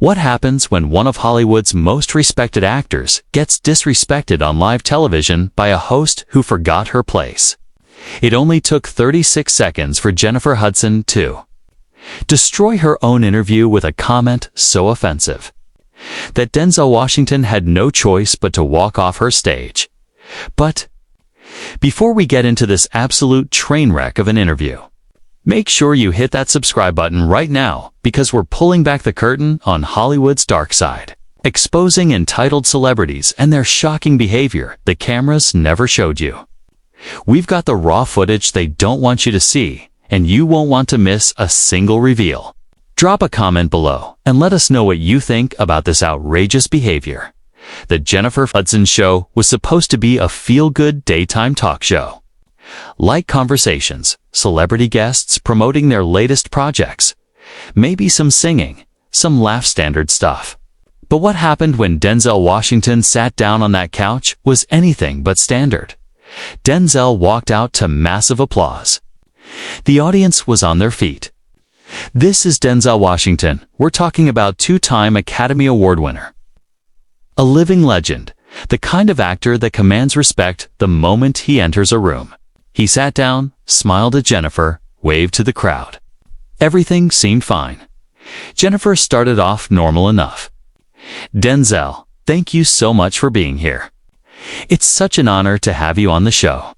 What happens when one of Hollywood's most respected actors gets disrespected on live television by a host who forgot her place? It only took 36 seconds for Jennifer Hudson to destroy her own interview with a comment so offensive that Denzel Washington had no choice but to walk off her stage. But before we get into this absolute train wreck of an interview, make sure you hit that subscribe button right now, because we're pulling back the curtain on Hollywood's dark side, exposing entitled celebrities and their shocking behavior the cameras never showed you. We've got the raw footage they don't want you to see, and you won't want to miss a single reveal. Drop a comment below and let us know what you think about this outrageous behavior. The Jennifer Hudson Show was supposed to be a feel-good daytime talk show. Light conversations, celebrity guests promoting their latest projects, maybe some singing, some laugh standard stuff. But what happened when Denzel Washington sat down on that couch was anything but standard. Denzel walked out to massive applause. The audience was on their feet. This is Denzel Washington. We're talking about two-time Academy Award winner. A living legend, the kind of actor that commands respect the moment he enters a room. He sat down, smiled at Jennifer, waved to the crowd. Everything seemed fine. Jennifer started off normal enough. "Denzel, thank you so much for being here. It's such an honor to have you on the show."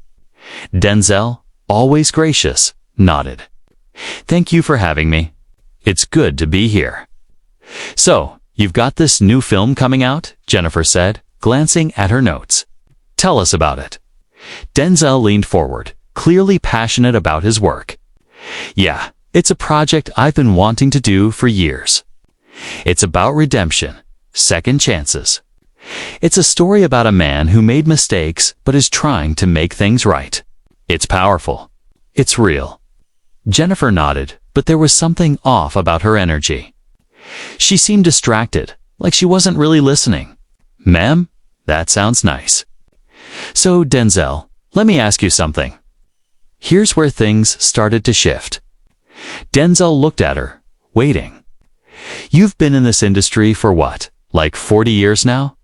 Denzel, always gracious, nodded. "Thank you for having me. It's good to be here." "So, you've got this new film coming out?" Jennifer said, glancing at her notes. "Tell us about it." Denzel leaned forward, clearly passionate about his work. "Yeah, it's a project I've been wanting to do for years. It's about redemption, second chances. It's a story about a man who made mistakes but is trying to make things right. It's powerful. It's real." Jennifer nodded, but there was something off about her energy. She seemed distracted, like she wasn't really listening. "Ma'am, that sounds nice. So, Denzel, let me ask you something." Here's where things started to shift. Denzel looked at her, waiting. "You've been in this industry for what, like 40 years now?"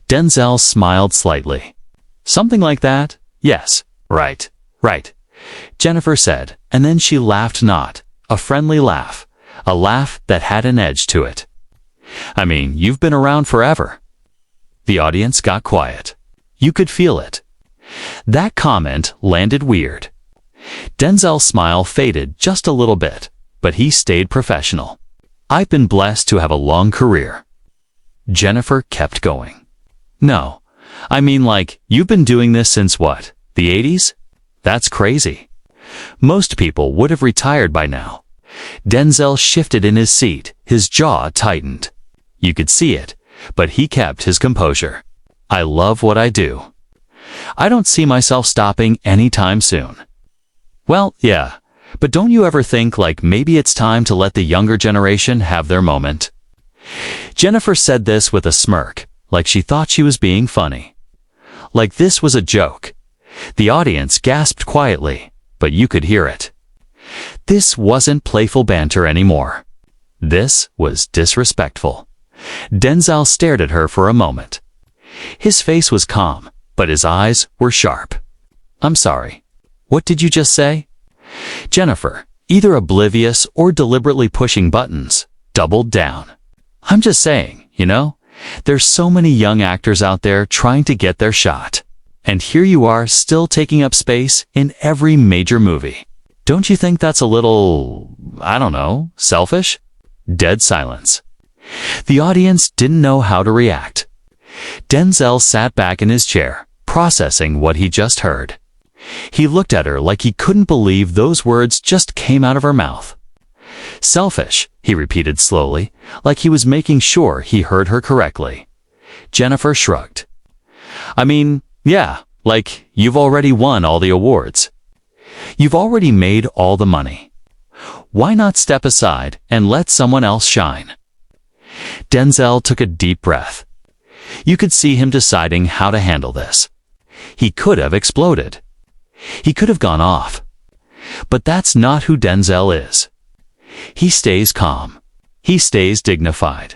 Denzel smiled slightly. "Something like that? Yes, right. Jennifer said, and then she laughed, not a friendly laugh, a laugh that had an edge to it. "I mean, you've been around forever." The audience got quiet. You could feel it. That comment landed weird. Denzel's smile faded just a little bit, but he stayed professional. "I've been blessed to have a long career." Jennifer kept going. "No, I mean, like, you've been doing this since what, the 80s? That's crazy. Most people would have retired by now." Denzel shifted in his seat, his jaw tightened. You could see it, but he kept his composure. "I love what I do. I don't see myself stopping anytime soon." "Well, yeah, but don't you ever think like maybe it's time to let the younger generation have their moment?" Jennifer said this with a smirk, like she thought she was being funny. Like this was a joke. The audience gasped quietly, but you could hear it. This wasn't playful banter anymore. This was disrespectful. Denzel stared at her for a moment. His face was calm, but his eyes were sharp. "I'm sorry. What did you just say?" Jennifer, either oblivious or deliberately pushing buttons, doubled down. "I'm just saying, there's so many young actors out there trying to get their shot. And here you are still taking up space in every major movie. Don't you think that's a little, I don't know, selfish?" Dead silence. The audience didn't know how to react. Denzel sat back in his chair, processing what he just heard. He looked at her like he couldn't believe those words just came out of her mouth. "Selfish," he repeated slowly, like he was making sure he heard her correctly. Jennifer shrugged. "I mean, yeah, like you've already won all the awards. You've already made all the money. Why not step aside and let someone else shine?" Denzel took a deep breath. You could see him deciding how to handle this. He could have exploded. He could have gone off. But that's not who Denzel is. He stays calm. He stays dignified.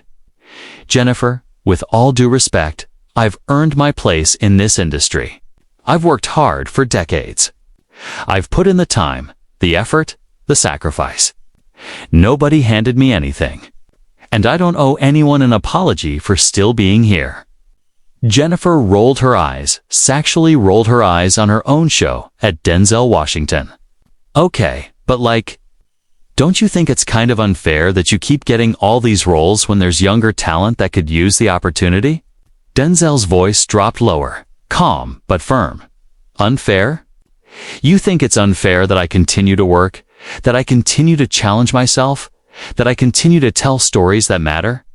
Jennifer, with all due respect, I've earned my place in this industry. I've worked hard for decades. I've put in the time, the effort, the sacrifice. Nobody handed me anything. And I don't owe anyone an apology for still being here. Jennifer rolled her eyes, sexually rolled her eyes on her own show at Denzel Washington. Okay, but don't you think it's kind of unfair that you keep getting all these roles when there's younger talent that could use the opportunity? Denzel's voice dropped lower, calm but firm. Unfair? You think it's unfair that I continue to work, that I continue to challenge myself, that I continue to tell stories that matter?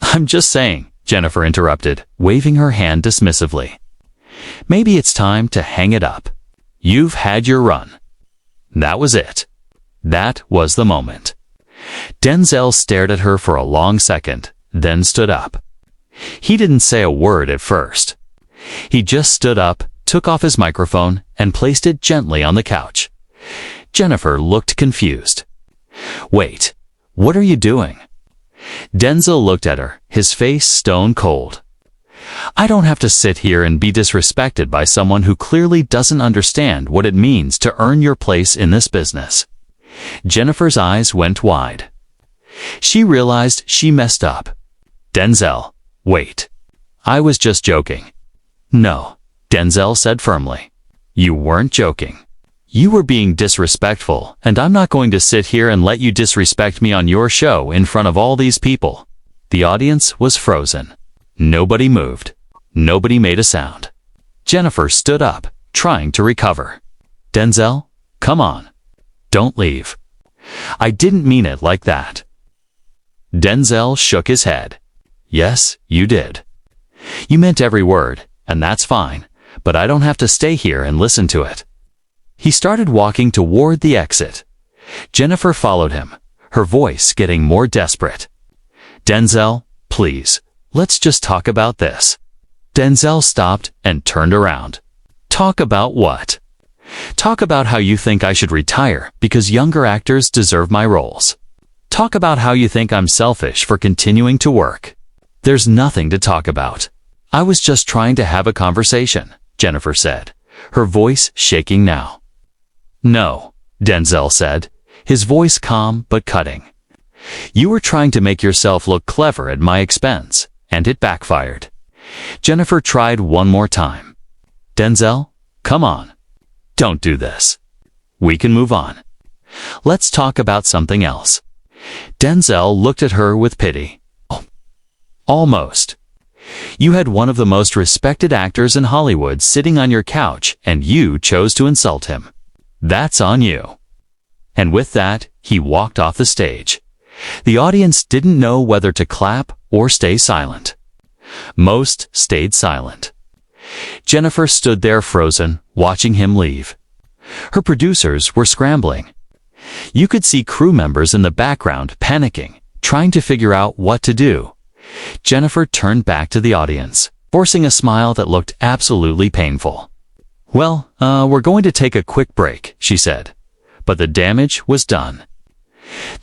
I'm just saying, Jennifer interrupted, waving her hand dismissively. Maybe it's time to hang it up. You've had your run. That was it. That was the moment. Denzel stared at her for a long second, then stood up. He didn't say a word at first. He just stood up, took off his microphone, and placed it gently on the couch. Jennifer looked confused. Wait, what are you doing? Denzel looked at her, his face stone cold. I don't have to sit here and be disrespected by someone who clearly doesn't understand what it means to earn your place in this business. Jennifer's eyes went wide. She realized she messed up. Denzel, wait. I was just joking. No, Denzel said firmly. You weren't joking. You were being disrespectful, and I'm not going to sit here and let you disrespect me on your show in front of all these people. The audience was frozen. Nobody moved. Nobody made a sound. Jennifer stood up, trying to recover. Denzel, come on. Don't leave. I didn't mean it like that. Denzel shook his head. Yes, you did. You meant every word, and that's fine, but I don't have to stay here and listen to it. He started walking toward the exit. Jennifer followed him, her voice getting more desperate. Denzel, please, let's just talk about this. Denzel stopped and turned around. Talk about what? Talk about how you think I should retire because younger actors deserve my roles. Talk about how you think I'm selfish for continuing to work. There's nothing to talk about. I was just trying to have a conversation, Jennifer said, her voice shaking now. No, Denzel said, his voice calm but cutting. You were trying to make yourself look clever at my expense, and it backfired. Jennifer tried one more time. Denzel, come on. Don't do this. We can move on. Let's talk about something else. Denzel looked at her with pity. Almost. You had one of the most respected actors in Hollywood sitting on your couch, and you chose to insult him. That's on you. And with that, he walked off the stage. The audience didn't know whether to clap or stay silent. Most stayed silent. Jennifer stood there frozen, watching him leave. Her producers were scrambling. You could see crew members in the background panicking, trying to figure out what to do. Jennifer turned back to the audience, forcing a smile that looked absolutely painful. Well, we're going to take a quick break, she said. But the damage was done.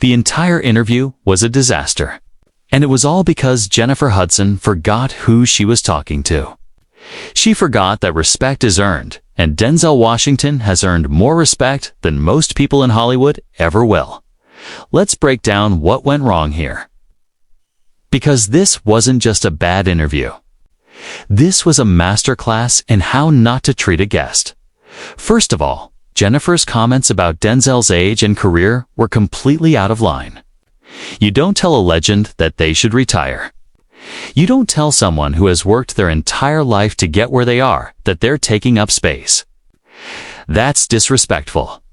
The entire interview was a disaster. And it was all because Jennifer Hudson forgot who she was talking to. She forgot that respect is earned, and Denzel Washington has earned more respect than most people in Hollywood ever will. Let's break down what went wrong here. Because this wasn't just a bad interview. This was a masterclass in how not to treat a guest. First of all, Jennifer's comments about Denzel's age and career were completely out of line. You don't tell a legend that they should retire. You don't tell someone who has worked their entire life to get where they are that they're taking up space. That's disrespectful.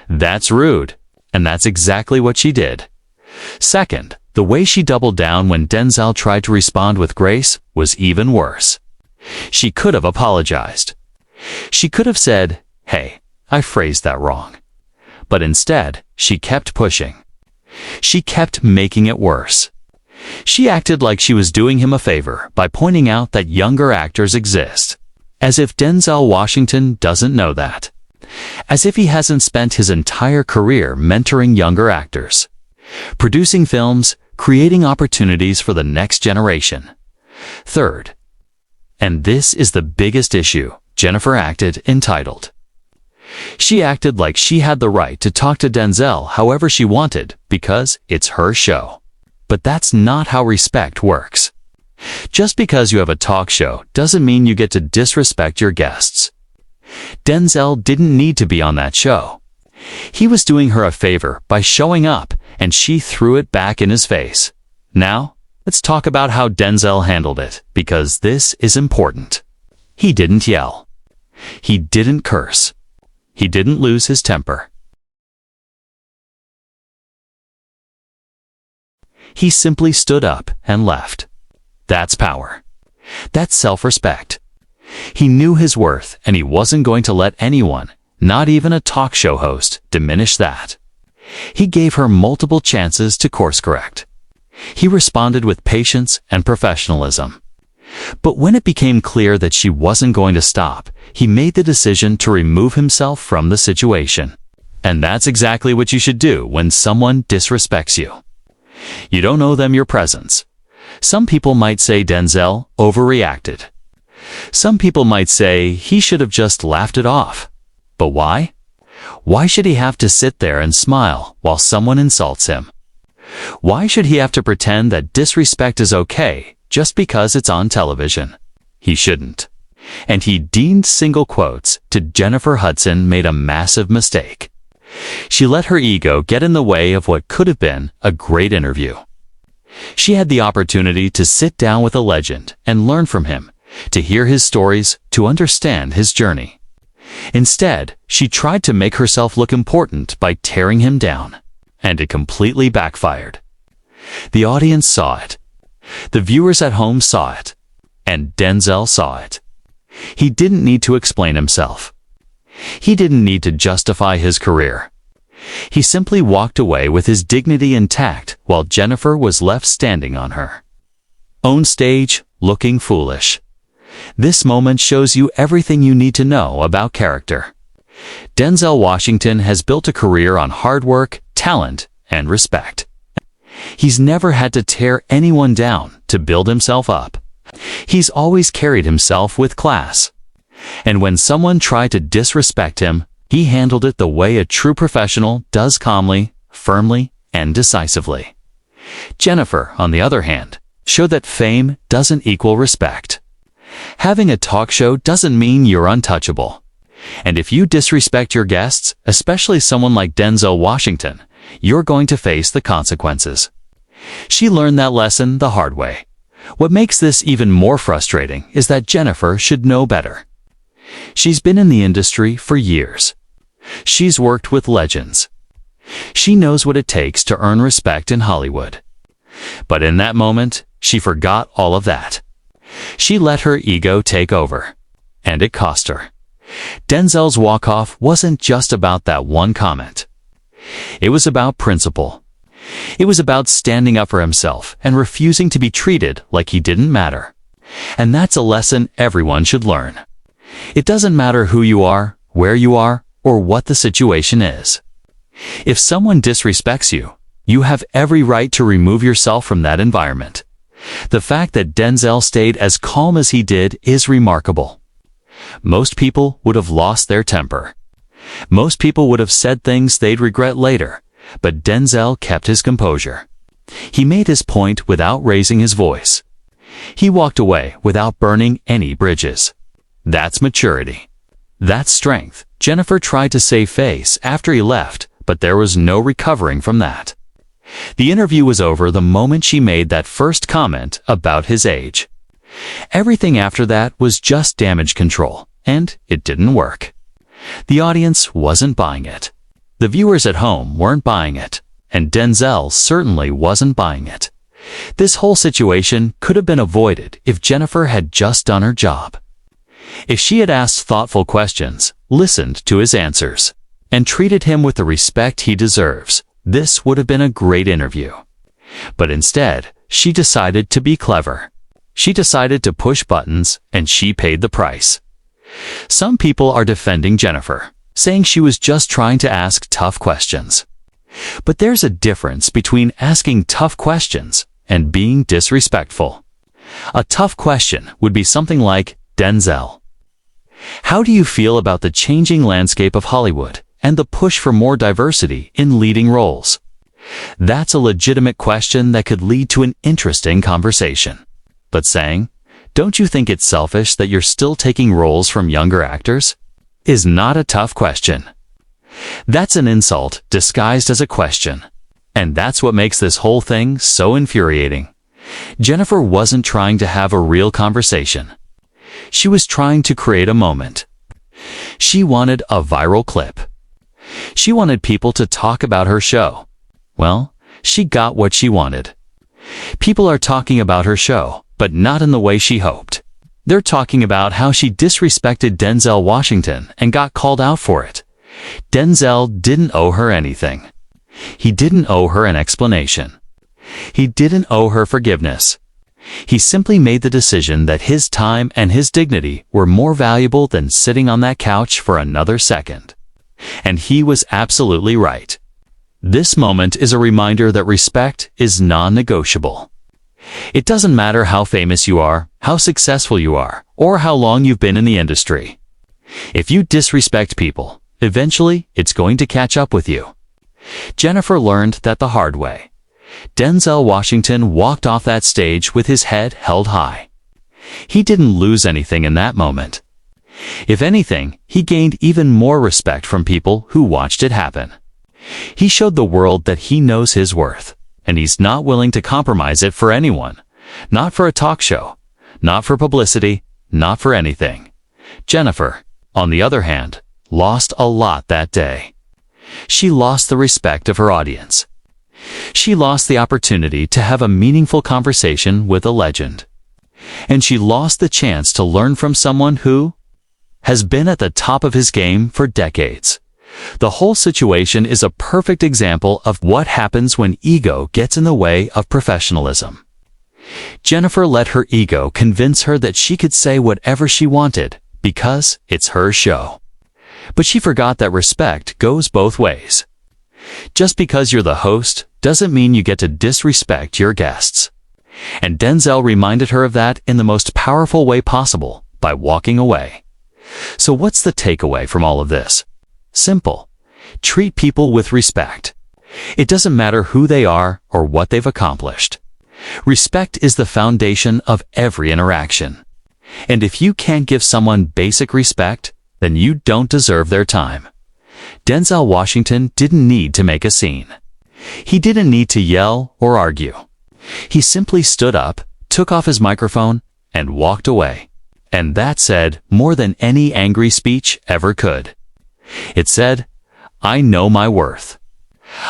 That's rude, and that's exactly what she did. Second, the way she doubled down when Denzel tried to respond with grace was even worse. She could have apologized. She could have said, "Hey, I phrased that wrong." But instead, she kept pushing. She kept making it worse. She acted like she was doing him a favor by pointing out that younger actors exist. As if Denzel Washington doesn't know that. As if he hasn't spent his entire career mentoring younger actors. Producing films, creating opportunities for the next generation. Third, and this is the biggest issue, Jennifer acted entitled. She acted like she had the right to talk to Denzel however she wanted because it's her show. But that's not how respect works. Just because you have a talk show doesn't mean you get to disrespect your guests. Denzel didn't need to be on that show. He was doing her a favor by showing up, and she threw it back in his face. Now, let's talk about how Denzel handled it, because this is important. He didn't yell. He didn't curse. He didn't lose his temper. He simply stood up and left. That's power. That's self-respect. He knew his worth, and he wasn't going to let anyone, not even a talk show host, diminish that. He gave her multiple chances to course correct. He responded with patience and professionalism. But when it became clear that she wasn't going to stop, he made the decision to remove himself from the situation. And that's exactly what you should do when someone disrespects you. You don't owe them your presence. Some people might say Denzel overreacted. Some people might say he should have just laughed it off. But why? Why should he have to sit there and smile while someone insults him? Why should he have to pretend that disrespect is okay just because it's on television? He shouldn't. And he deemed single quotes to Jennifer Hudson made a massive mistake. She let her ego get in the way of what could have been a great interview. She had the opportunity to sit down with a legend and learn from him, to hear his stories, to understand his journey. Instead, she tried to make herself look important by tearing him down, and it completely backfired. The audience saw it. The viewers at home saw it, and Denzel saw it. He didn't need to explain himself. He didn't need to justify his career. He simply walked away with his dignity intact while Jennifer was left standing on her own stage, looking foolish. This moment shows you everything you need to know about character. Denzel Washington has built a career on hard work, talent, and respect. He's never had to tear anyone down to build himself up. He's always carried himself with class. And when someone tried to disrespect him, he handled it the way a true professional does, calmly, firmly, and decisively. Jennifer, on the other hand, showed that fame doesn't equal respect. Having a talk show doesn't mean you're untouchable. And if you disrespect your guests, especially someone like Denzel Washington, you're going to face the consequences. She learned that lesson the hard way. What makes this even more frustrating is that Jennifer should know better. She's been in the industry for years. She's worked with legends. She knows what it takes to earn respect in Hollywood. But in that moment, she forgot all of that. She let her ego take over, and it cost her. Denzel's walk-off wasn't just about that one comment. It was about principle. It was about standing up for himself and refusing to be treated like he didn't matter. And that's a lesson everyone should learn. It doesn't matter who you are, where you are, or what the situation is. If someone disrespects you, you have every right to remove yourself from that environment. The fact that Denzel stayed as calm as he did is remarkable. Most people would have lost their temper. Most people would have said things they'd regret later, but Denzel kept his composure. He made his point without raising his voice. He walked away without burning any bridges. That's maturity. That's strength. Jennifer tried to save face after he left, but there was no recovering from that. The interview was over the moment she made that first comment about his age. Everything after that was just damage control, and it didn't work. The audience wasn't buying it. The viewers at home weren't buying it, and Denzel certainly wasn't buying it. This whole situation could have been avoided if Jennifer had just done her job. If she had asked thoughtful questions, listened to his answers, and treated him with the respect he deserves, this would have been a great interview. But instead, she decided to be clever. She decided to push buttons, and she paid the price. Some people are defending Jennifer, saying she was just trying to ask tough questions. But there's a difference between asking tough questions and being disrespectful. A tough question would be something like, Denzel, how do you feel about the changing landscape of Hollywood and the push for more diversity in leading roles? That's a legitimate question that could lead to an interesting conversation. But saying, don't you think it's selfish that you're still taking roles from younger actors? Is not a tough question. That's an insult disguised as a question. And that's what makes this whole thing so infuriating. Jennifer wasn't trying to have a real conversation. She was trying to create a moment. She wanted a viral clip. She wanted people to talk about her show. Well, she got what she wanted. People are talking about her show, but not in the way she hoped. They're talking about how she disrespected Denzel Washington and got called out for it. Denzel didn't owe her anything. He didn't owe her an explanation. He didn't owe her forgiveness. He simply made the decision that his time and his dignity were more valuable than sitting on that couch for another second. And he was absolutely right. This moment is a reminder that respect is non-negotiable. It doesn't matter how famous you are, how successful you are, or how long you've been in the industry. If you disrespect people, eventually it's going to catch up with you. Jennifer learned that the hard way. Denzel Washington walked off that stage with his head held high. He didn't lose anything in that moment. If anything, he gained even more respect from people who watched it happen. He showed the world that he knows his worth, and he's not willing to compromise it for anyone. Not for a talk show, not for publicity, not for anything. Jennifer, on the other hand, lost a lot that day. She lost the respect of her audience. She lost the opportunity to have a meaningful conversation with a legend. And she lost the chance to learn from someone who has been at the top of his game for decades. The whole situation is a perfect example of what happens when ego gets in the way of professionalism. Jennifer let her ego convince her that she could say whatever she wanted because it's her show. But she forgot that respect goes both ways. Just because you're the host doesn't mean you get to disrespect your guests. And Denzel reminded her of that in the most powerful way possible, by walking away. So what's the takeaway from all of this? Simple. Treat people with respect. It doesn't matter who they are or what they've accomplished. Respect is the foundation of every interaction. And if you can't give someone basic respect, then you don't deserve their time. Denzel Washington didn't need to make a scene. He didn't need to yell or argue. He simply stood up, took off his microphone, and walked away. And that said more than any angry speech ever could. It said, I know my worth.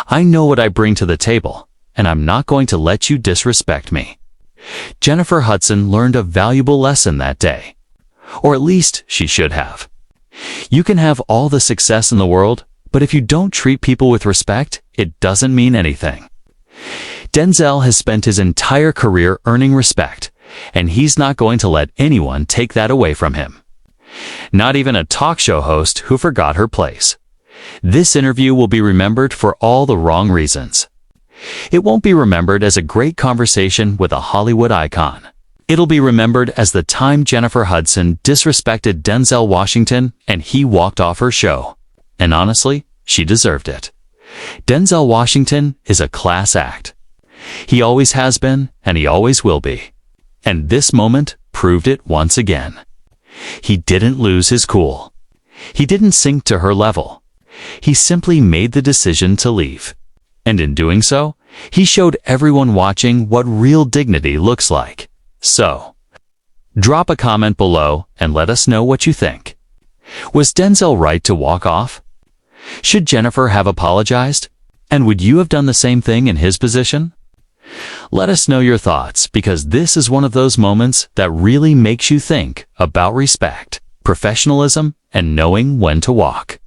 I know what I bring to the table, and I'm not going to let you disrespect me. Jennifer Hudson learned a valuable lesson that day. Or at least she should have. You can have all the success in the world, but if you don't treat people with respect, it doesn't mean anything. Denzel has spent his entire career earning respect, and he's not going to let anyone take that away from him. Not even a talk show host who forgot her place. This interview will be remembered for all the wrong reasons. It won't be remembered as a great conversation with a Hollywood icon. It'll be remembered as the time Jennifer Hudson disrespected Denzel Washington and he walked off her show. And honestly, she deserved it. Denzel Washington is a class act. He always has been, and he always will be. And this moment proved it once again. He didn't lose his cool. He didn't sink to her level. He simply made the decision to leave. And in doing so, he showed everyone watching what real dignity looks like. So, drop a comment below and let us know what you think. Was Denzel right to walk off? Should Jennifer have apologized? And would you have done the same thing in his position? Let us know your thoughts, because this is one of those moments that really makes you think about respect, professionalism, and knowing when to walk.